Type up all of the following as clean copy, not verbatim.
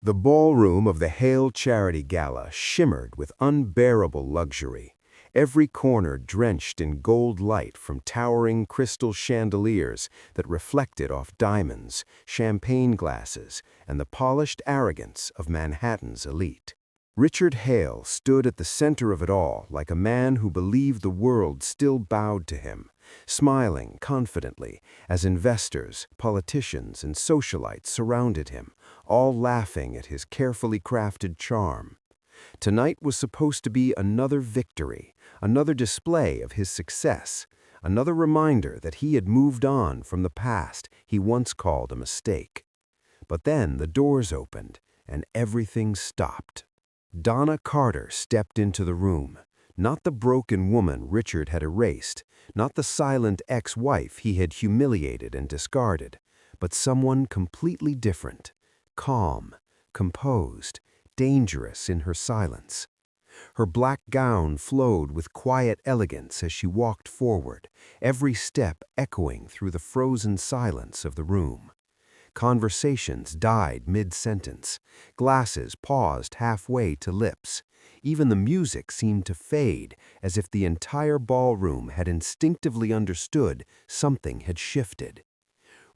The ballroom of the Hale Charity Gala shimmered with unbearable luxury, every corner drenched in gold light from towering crystal chandeliers that reflected off diamonds, champagne glasses, and the polished arrogance of Manhattan's elite. Richard Hale stood at the center of it all like a man who believed the world still bowed to him, smiling confidently as investors, politicians, and socialites surrounded him, all laughing at his carefully crafted charm. Tonight was supposed to be another victory, another display of his success, another reminder that he had moved on from the past he once called a mistake. But then the doors opened, and everything stopped. Donna Carter stepped into the room, not the broken woman Richard had erased, not the silent ex-wife he had humiliated and discarded, but someone completely different, calm, composed, dangerous in her silence. Her black gown flowed with quiet elegance as she walked forward, every step echoing through the frozen silence of the room. Conversations died mid-sentence. Glasses paused halfway to lips. Even the music seemed to fade, as if the entire ballroom had instinctively understood something had shifted.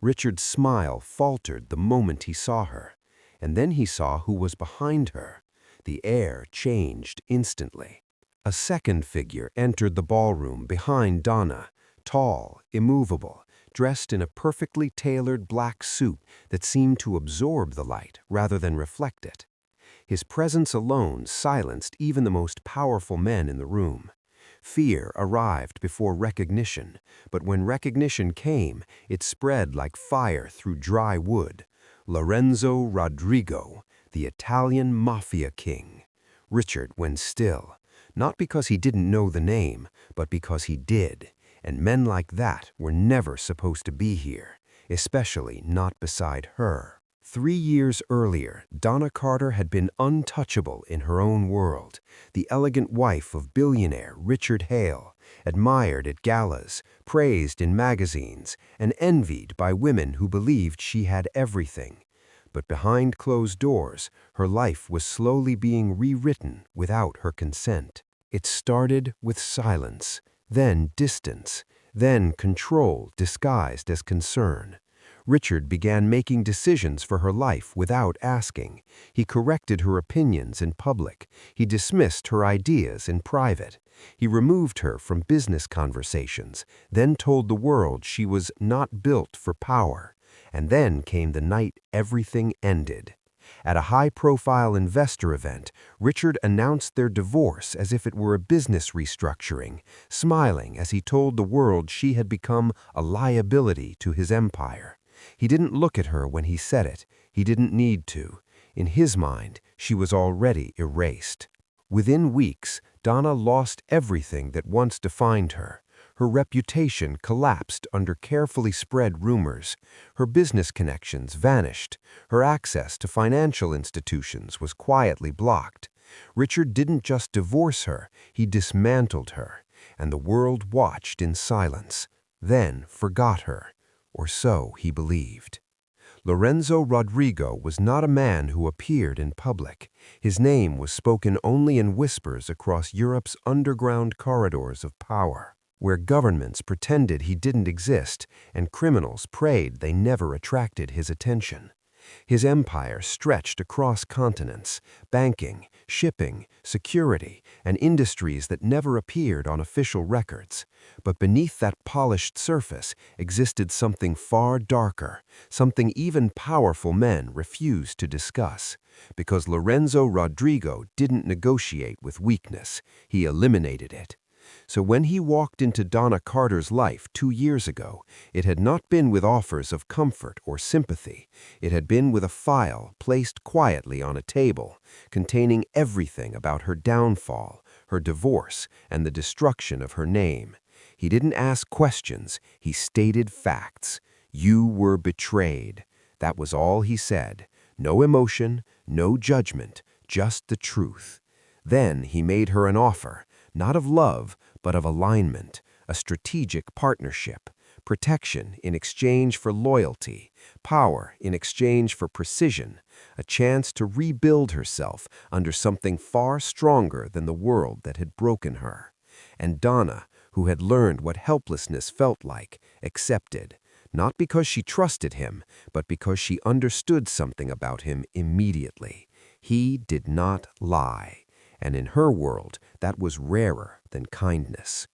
Richard's smile faltered the moment he saw her, and then he saw who was behind her. The air changed instantly. A second figure entered the ballroom behind Donna, tall, immovable, dressed in a perfectly tailored black suit that seemed to absorb the light rather than reflect it. His presence alone silenced even the most powerful men in the room. Fear arrived before recognition, but when recognition came, it spread like fire through dry wood. Lorenzo Rodrigo, the Italian Mafia king. Richard went still, not because he didn't know the name, but because he did. And men like that were never supposed to be here, especially not beside her. 3 years earlier, Donna Carter had been untouchable in her own world, the elegant wife of billionaire Richard Hale, admired at galas, praised in magazines, and envied by women who believed she had everything. But behind closed doors, her life was slowly being rewritten without her consent. It started with silence, then distance, then control disguised as concern. Richard began making decisions for her life without asking. He corrected her opinions in public. He dismissed her ideas in private. He removed her from business conversations, then told the world she was not built for power. And then came the night everything ended. At a high-profile investor event, Richard announced their divorce as if it were a business restructuring, smiling as he told the world she had become a liability to his empire. He didn't look at her when he said it. He didn't need to. In his mind, she was already erased. Within weeks, Donna lost everything that once defined her. Her reputation collapsed under carefully spread rumors. Her business connections vanished. Her access to financial institutions was quietly blocked. Richard didn't just divorce her, he dismantled her, and the world watched in silence, then forgot her, or so he believed. Lorenzo Rodrigo was not a man who appeared in public. His name was spoken only in whispers across Europe's underground corridors of power, where governments pretended he didn't exist and criminals prayed they never attracted his attention. His empire stretched across continents, banking, shipping, security, and industries that never appeared on official records. But beneath that polished surface existed something far darker, something even powerful men refused to discuss. Because Lorenzo Rodrigo didn't negotiate with weakness, he eliminated it. So when he walked into Donna Carter's life 2 years ago, it had not been with offers of comfort or sympathy. It had been with a file placed quietly on a table, containing everything about her downfall, her divorce, and the destruction of her name. He didn't ask questions, he stated facts. You were betrayed. That was all he said. No emotion, no judgment, just the truth. Then he made her an offer, not of love, but of alignment, a strategic partnership, protection in exchange for loyalty, power in exchange for precision, a chance to rebuild herself under something far stronger than the world that had broken her. And Donna, who had learned what helplessness felt like, accepted, not because she trusted him, but because she understood something about him immediately. He did not lie, and in her world, that was rarer than kindness.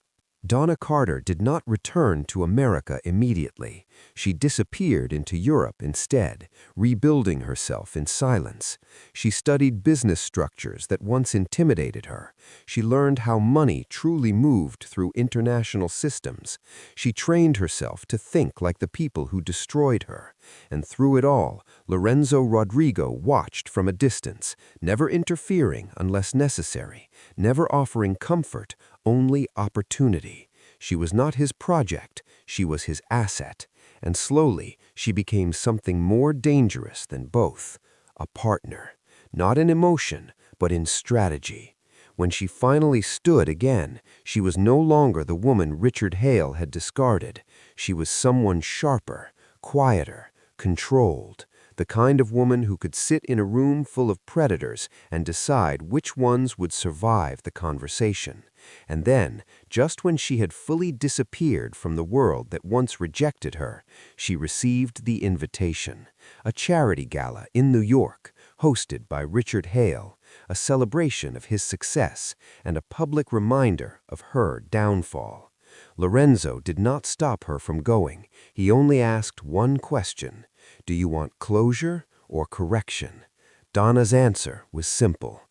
Donna Carter did not return to America immediately. She disappeared into Europe instead, rebuilding herself in silence. She studied business structures that once intimidated her. She learned how money truly moved through international systems. She trained herself to think like the people who destroyed her. And through it all, Lorenzo Rodrigo watched from a distance, never interfering unless necessary, never offering comfort, only opportunity. She was not his project, she was his asset, and slowly she became something more dangerous than both, a partner, not in emotion, but in strategy. When she finally stood again, she was no longer the woman Richard Hale had discarded. She was someone sharper, quieter, controlled, the kind of woman who could sit in a room full of predators and decide which ones would survive the conversation. And then, just when she had fully disappeared from the world that once rejected her, she received the invitation, a charity gala in New York, hosted by Richard Hale, a celebration of his success and a public reminder of her downfall. Lorenzo did not stop her from going. He only asked one question: do you want closure or correction? Donna's answer was simple: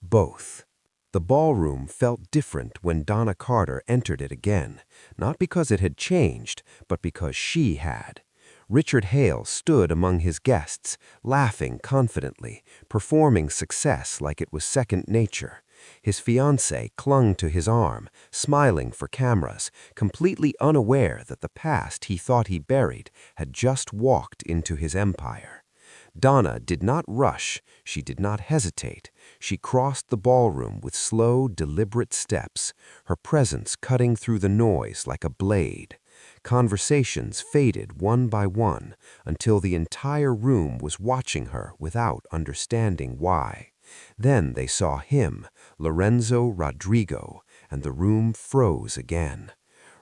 both. The ballroom felt different when Donna Carter entered it again, not because it had changed, but because she had. Richard Hale stood among his guests, laughing confidently, performing success like it was second nature. His fiancée clung to his arm, smiling for cameras, completely unaware that the past he thought he buried had just walked into his empire. Donna did not rush, she did not hesitate. She crossed the ballroom with slow, deliberate steps, her presence cutting through the noise like a blade. Conversations faded one by one until the entire room was watching her without understanding why. Then they saw him, Lorenzo Rodrigo, and the room froze again.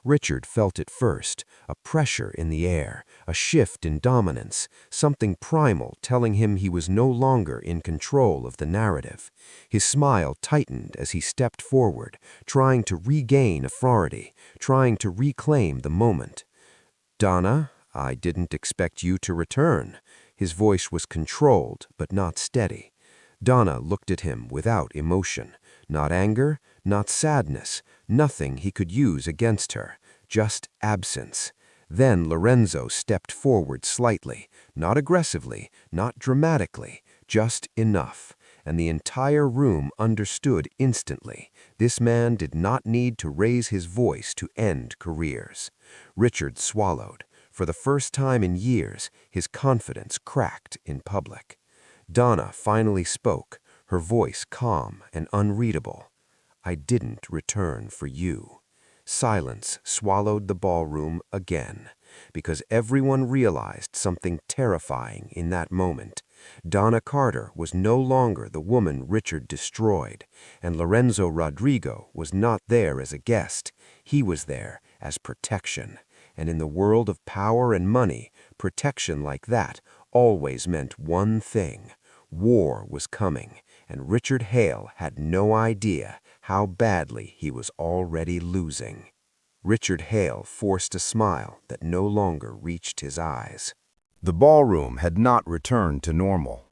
Richard felt it first, a pressure in the air, a shift in dominance, something primal telling him he was no longer in control of the narrative. His smile tightened as he stepped forward, trying to regain authority, trying to reclaim the moment. "Donna, I didn't expect you to return." His voice was controlled, but not steady. Donna looked at him without emotion, not anger, not sadness, nothing he could use against her, just absence. Then Lorenzo stepped forward slightly, not aggressively, not dramatically, just enough, and the entire room understood instantly. This man did not need to raise his voice to end careers. Richard swallowed. For the first time in years, his confidence cracked in public. Donna finally spoke, her voice calm and unreadable. "I didn't return for you." Silence swallowed the ballroom again, because everyone realized something terrifying in that moment. Donna Carter was no longer the woman Richard destroyed, and Lorenzo Rodrigo was not there as a guest. He was there as protection. And in the world of power and money, protection like that always meant one thing: war was coming, and Richard Hale had no idea how badly he was already losing. Richard Hale forced a smile that no longer reached his eyes. The ballroom had not returned to normal.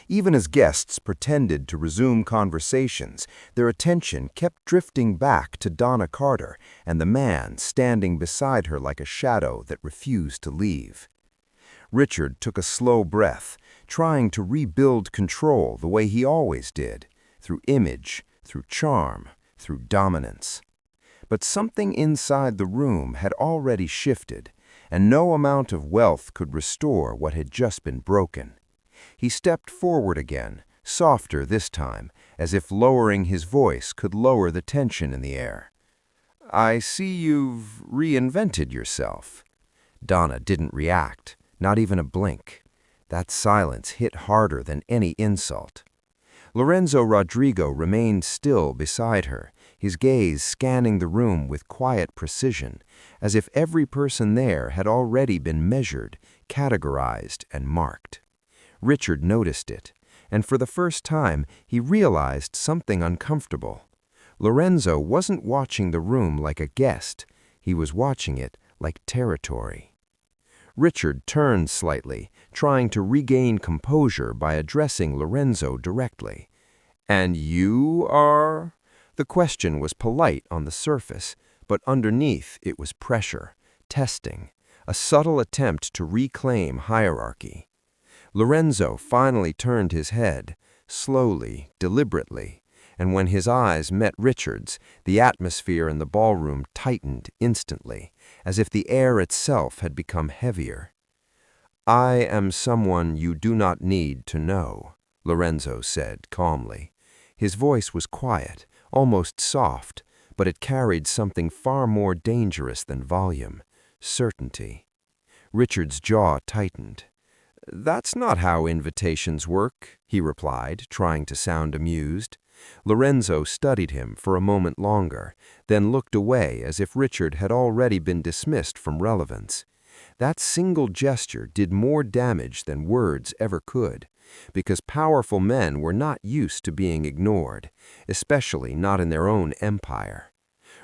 Even as guests pretended to resume conversations, their attention kept drifting back to Donna Carter and the man standing beside her like a shadow that refused to leave. Richard took a slow breath, trying to rebuild control the way he always did, through image, through charm, through dominance. But something inside the room had already shifted, and no amount of wealth could restore what had just been broken. He stepped forward again, softer this time, as if lowering his voice could lower the tension in the air. "I see you've reinvented yourself." Donna didn't react, not even a blink. That silence hit harder than any insult. Lorenzo Rodrigo remained still beside her, his gaze scanning the room with quiet precision, as if every person there had already been measured, categorized, and marked. Richard noticed it, and for the first time he realized something uncomfortable. Lorenzo wasn't watching the room like a guest, he was watching it like territory. Richard turned slightly, trying to regain composure by addressing Lorenzo directly. "And you are?" The question was polite on the surface, but underneath it was pressure, testing, a subtle attempt to reclaim hierarchy. Lorenzo finally turned his head, slowly, deliberately, and when his eyes met Richard's, the atmosphere in the ballroom tightened instantly, as if the air itself had become heavier. "I am someone you do not need to know," Lorenzo said calmly. His voice was quiet, almost soft, but it carried something far more dangerous than volume, certainty. Richard's jaw tightened. "That's not how invitations work," he replied, trying to sound amused. Lorenzo studied him for a moment longer, then looked away as if Richard had already been dismissed from relevance. That single gesture did more damage than words ever could, because powerful men were not used to being ignored, especially not in their own empire.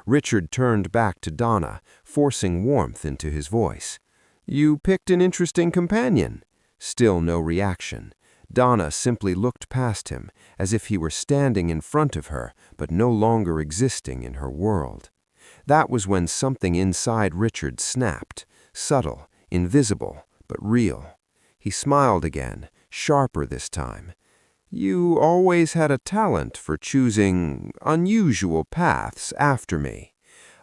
Richard turned back to Donna, forcing warmth into his voice. "You picked an interesting companion." Still no reaction. Donna simply looked past him, as if he were standing in front of her, but no longer existing in her world. That was when something inside Richard snapped, subtle, invisible, but real. He smiled again, sharper this time. "You always had a talent for choosing unusual paths after me."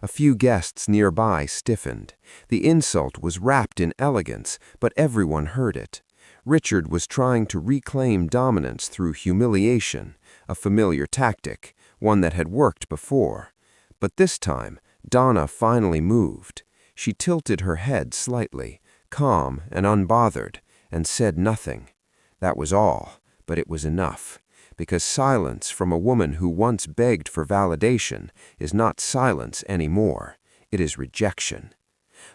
A few guests nearby stiffened. The insult was wrapped in elegance, but everyone heard it. Richard was trying to reclaim dominance through humiliation, a familiar tactic, one that had worked before. But this time, Donna finally moved. She tilted her head slightly, calm and unbothered, and said nothing. That was all, but it was enough, because silence from a woman who once begged for validation is not silence anymore. It is rejection.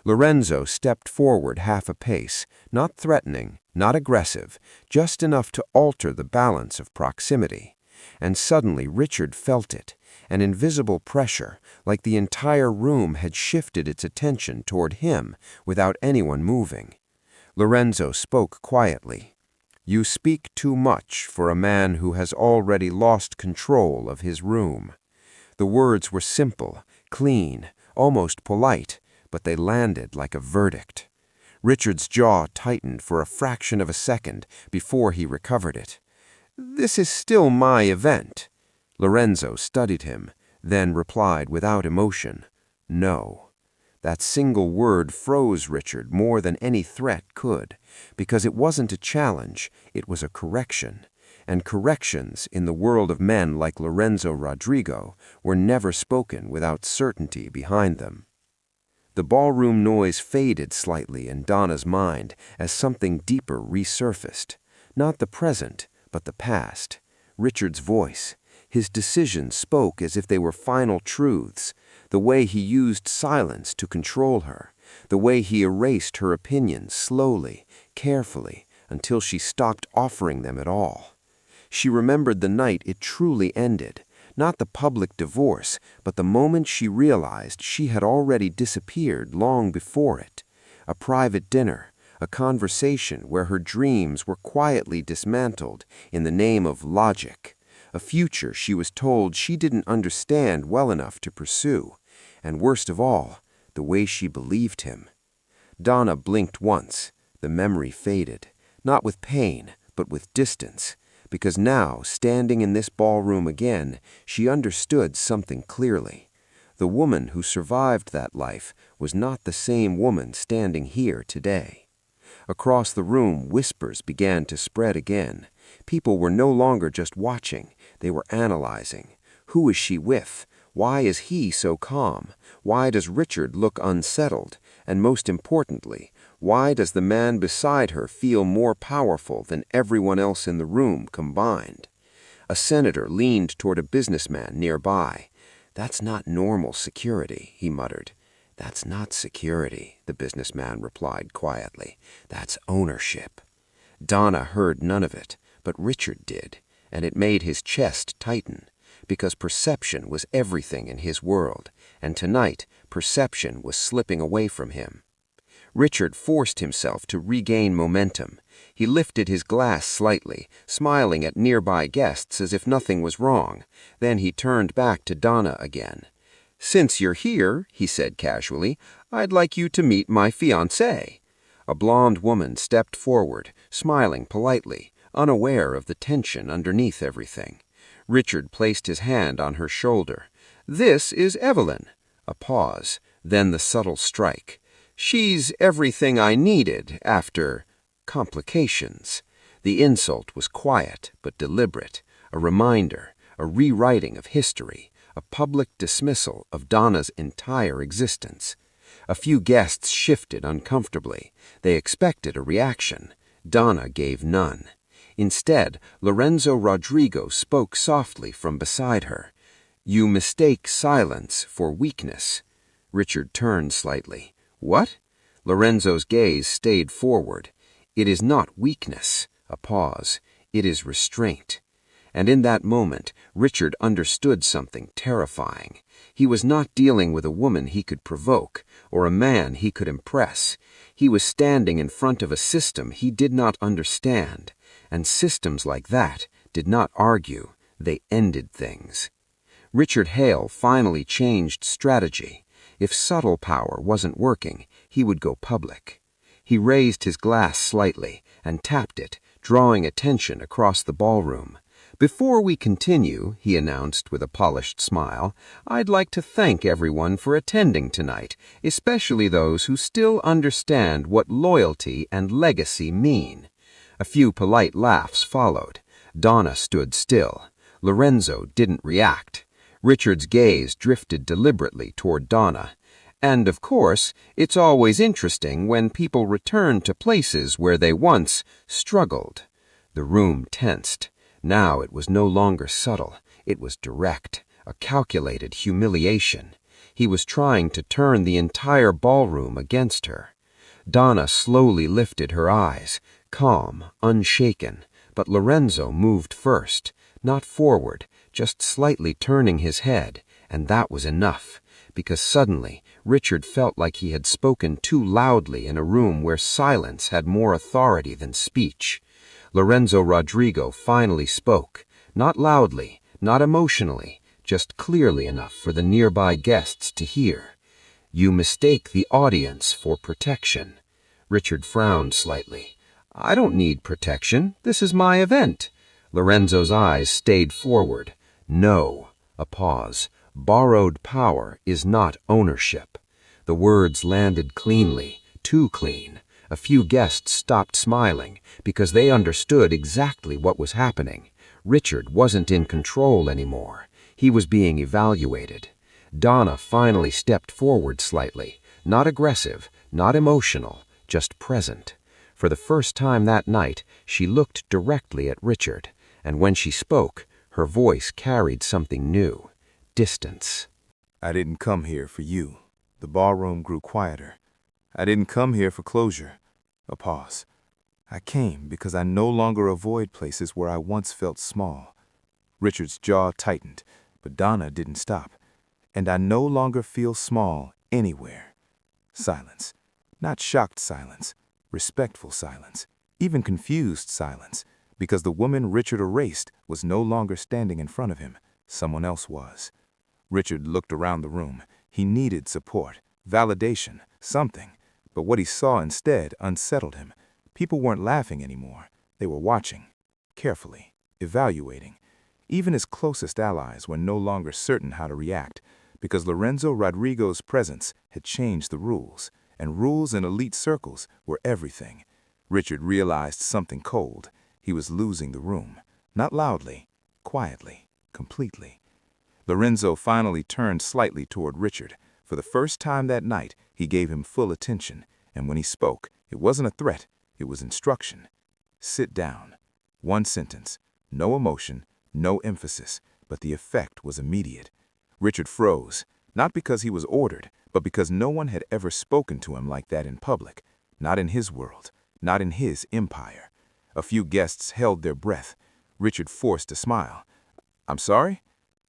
Lorenzo stepped forward half a pace, not threatening, not aggressive, just enough to alter the balance of proximity. And suddenly Richard felt it, an invisible pressure, like the entire room had shifted its attention toward him without anyone moving. Lorenzo spoke quietly. "You speak too much for a man who has already lost control of his room." The words were simple, clean, almost polite, but they landed like a verdict. Richard's jaw tightened for a fraction of a second before he recovered it. "This is still my event." Lorenzo studied him, then replied without emotion, "No." That single word froze Richard more than any threat could, because it wasn't a challenge, it was a correction. And corrections, in the world of men like Lorenzo Rodrigo, were never spoken without certainty behind them. The ballroom noise faded slightly in Donna's mind as something deeper resurfaced. Not the present, but the past. Richard's voice. His decisions spoke as if they were final truths. The way he used silence to control her. The way he erased her opinions slowly, carefully, until she stopped offering them at all. She remembered the night it truly ended. Not the public divorce, but the moment she realized she had already disappeared long before it. A private dinner, a conversation where her dreams were quietly dismantled in the name of logic. A future she was told she didn't understand well enough to pursue. And worst of all, the way she believed him. Donna blinked once. The memory faded, not with pain, but with distance. Because now, standing in this ballroom again, she understood something clearly. The woman who survived that life was not the same woman standing here today. Across the room, whispers began to spread again. People were no longer just watching, they were analyzing. Who is she with? Why is he so calm? Why does Richard look unsettled? And most importantly, Why does the man beside her feel more powerful than everyone else in the room combined? A senator leaned toward a businessman nearby. "That's not normal security," he muttered. "That's not security," the businessman replied quietly. "That's ownership." Donna heard none of it, but Richard did, and it made his chest tighten, because perception was everything in his world, and tonight perception was slipping away from him. Richard forced himself to regain momentum. He lifted his glass slightly, smiling at nearby guests as if nothing was wrong. Then he turned back to Donna again. "Since you're here," he said casually, "I'd like you to meet my fiancée." A blonde woman stepped forward, smiling politely, unaware of the tension underneath everything. Richard placed his hand on her shoulder. "This is Evelyn." A pause, then the subtle strike. "She's everything I needed after complications." The insult was quiet but deliberate, a reminder, a rewriting of history, a public dismissal of Donna's entire existence. A few guests shifted uncomfortably. They expected a reaction. Donna gave none. Instead, Lorenzo Rodrigo spoke softly from beside her. "You mistake silence for weakness." Richard turned slightly. "What?" Lorenzo's gaze stayed forward. "It is not weakness." A pause. "It is restraint." And in that moment, Richard understood something terrifying. He was not dealing with a woman he could provoke, or a man he could impress. He was standing in front of a system he did not understand, and systems like that did not argue, they ended things. Richard Hale finally changed strategy. If subtle power wasn't working, he would go public. He raised his glass slightly and tapped it, drawing attention across the ballroom. "Before we continue," he announced with a polished smile, "I'd like to thank everyone for attending tonight, especially those who still understand what loyalty and legacy mean." A few polite laughs followed. Donna stood still. Lorenzo didn't react. Richard's gaze drifted deliberately toward Donna. "And of course, it's always interesting when people return to places where they once struggled." The room tensed. Now it was no longer subtle. It was direct, a calculated humiliation. He was trying to turn the entire ballroom against her. Donna slowly lifted her eyes, calm, unshaken, but Lorenzo moved first, not forward, just slightly turning his head, and that was enough, because suddenly Richard felt like he had spoken too loudly in a room where silence had more authority than speech. Lorenzo Rodrigo finally spoke, not loudly, not emotionally, just clearly enough for the nearby guests to hear. "You mistake the audience for protection." Richard frowned slightly. "I don't need protection. This is my event." Lorenzo's eyes stayed forward. "No." A pause. "Borrowed power is not ownership." The words landed cleanly, too clean. A few guests stopped smiling because they understood exactly what was happening. Richard wasn't in control anymore. He was being evaluated. Donna finally stepped forward slightly, not aggressive, not emotional, just present. For the first time that night, she looked directly at Richard, and when she spoke, her voice carried something new. Distance. "I didn't come here for you." The ballroom grew quieter. "I didn't come here for closure." A pause. "I came because I no longer avoid places where I once felt small." Richard's jaw tightened, but Donna didn't stop. "And I no longer feel small anywhere." Silence. Not shocked silence, respectful silence, even confused silence, because the woman Richard erased was no longer standing in front of him. Someone else was. Richard looked around the room. He needed support, validation, something. But what he saw instead unsettled him. People weren't laughing anymore. They were watching, carefully, evaluating. Even his closest allies were no longer certain how to react, because Lorenzo Rodrigo's presence had changed the rules, and rules in elite circles were everything. Richard realized something cold. He was losing the room. Not loudly, quietly, completely. Lorenzo finally turned slightly toward Richard. For the first time that night, he gave him full attention, and when he spoke, It wasn't a threat, it was instruction. Sit down. One sentence. No emotion, no emphasis, but the effect was immediate. Richard froze, not because he was ordered, but because no one had ever spoken to him like that in public. Not in his world, not in his empire. A few guests held their breath. Richard forced a smile. "I'm sorry?"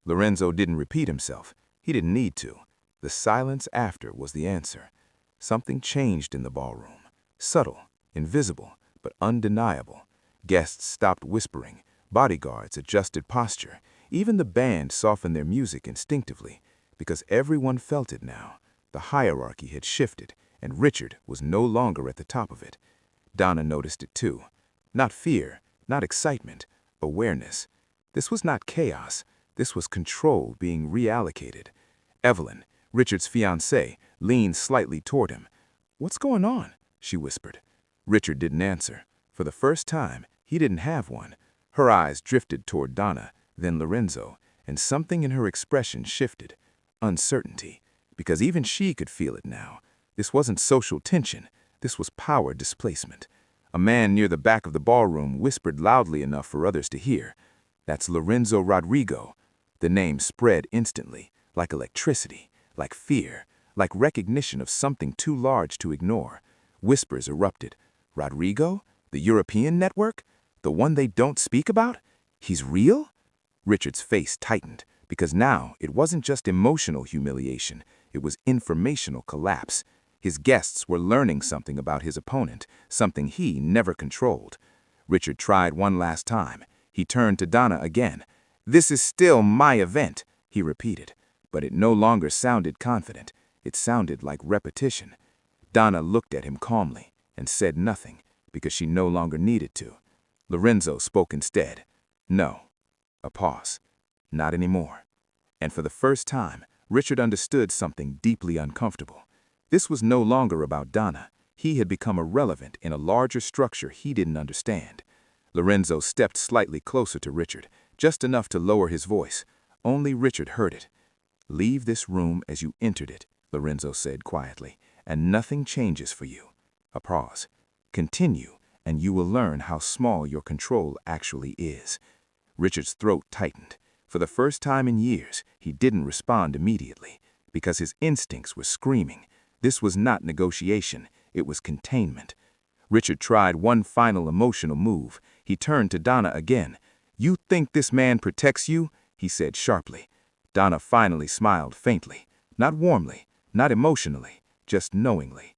Lorenzo didn't repeat himself. He didn't need to. The silence after was the answer. Something changed in the ballroom. Subtle, invisible, but undeniable. Guests stopped whispering. Bodyguards adjusted posture. Even the band softened their music instinctively, because everyone felt it now. The hierarchy had shifted, and Richard was no longer at the top of it. Donna noticed it too. Not fear, not excitement, awareness. This was not chaos. This was control being reallocated. Evelyn, Richard's fiancée, leaned slightly toward him. "What's going on?" she whispered. Richard didn't answer. For the first time, he didn't have one. Her eyes drifted toward Donna, then Lorenzo, and something in her expression shifted. Uncertainty. Because even she could feel it now. This wasn't social tension. This was power displacement. A man near the back of the ballroom whispered loudly enough for others to hear. "That's Lorenzo Rodrigo." The name spread instantly, like electricity, like fear, like recognition of something too large to ignore. Whispers erupted. "Rodrigo? The European network? The one they don't speak about? He's real?" Richard's face tightened, because now it wasn't just emotional humiliation, it was informational collapse. His guests were learning something about his opponent, something he never controlled. Richard tried one last time. He turned to Donna again. "This is still my event," he repeated, but it no longer sounded confident. It sounded like repetition. Donna looked at him calmly and said nothing, because she no longer needed to. Lorenzo spoke instead. "No." A pause. "Not anymore." And for the first time, Richard understood something deeply uncomfortable. This was no longer about Donna. He had become irrelevant in a larger structure he didn't understand. Lorenzo stepped slightly closer to Richard, just enough to lower his voice. Only Richard heard it. "Leave this room as you entered it," Lorenzo said quietly, "and nothing changes for you." A pause. "Continue, and you will learn how small your control actually is." Richard's throat tightened. For the first time in years, he didn't respond immediately, because his instincts were screaming. This was not negotiation, it was containment. Richard tried one final emotional move. He turned to Donna again. "You think this man protects you?" he said sharply. Donna finally smiled faintly, not warmly, not emotionally, just knowingly.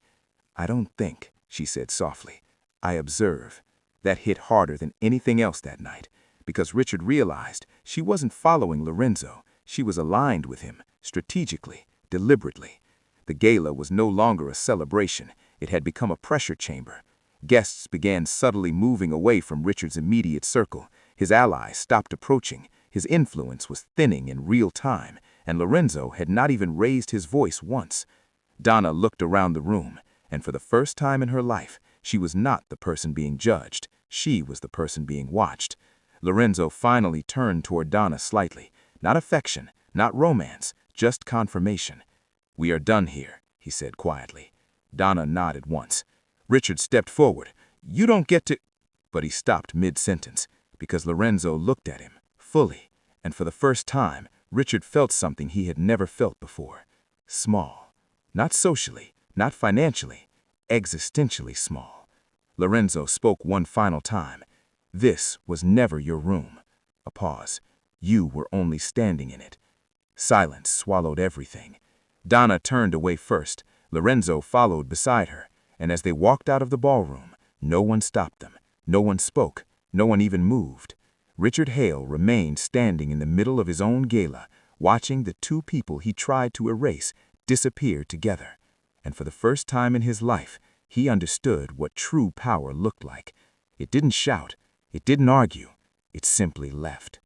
"I don't think," she said softly. "I observe." That hit harder than anything else that night, because Richard realized she wasn't following Lorenzo. She was aligned with him, strategically, deliberately. The gala was no longer a celebration. It had become a pressure chamber. Guests began subtly moving away from Richard's immediate circle. His allies stopped approaching. His influence was thinning in real time, and Lorenzo had not even raised his voice once. Donna looked around the room, and for the first time in her life, she was not the person being judged. She was the person being watched. Lorenzo finally turned toward Donna slightly. Not affection, not romance, just confirmation. "We are done here," he said quietly. Donna nodded once. Richard stepped forward. "You don't get to—" But he stopped mid-sentence, because Lorenzo looked at him, fully, and for the first time, Richard felt something he had never felt before. Small. Not socially, not financially, existentially small. Lorenzo spoke one final time. "This was never your room." A pause. "You were only standing in it." Silence swallowed everything. Donna turned away first. Lorenzo followed beside her, and as they walked out of the ballroom, no one stopped them. No one spoke. No one even moved. Richard Hale remained standing in the middle of his own gala, watching the two people he tried to erase disappear together. And for the first time in his life, he understood what true power looked like. It didn't shout. It didn't argue. It simply left.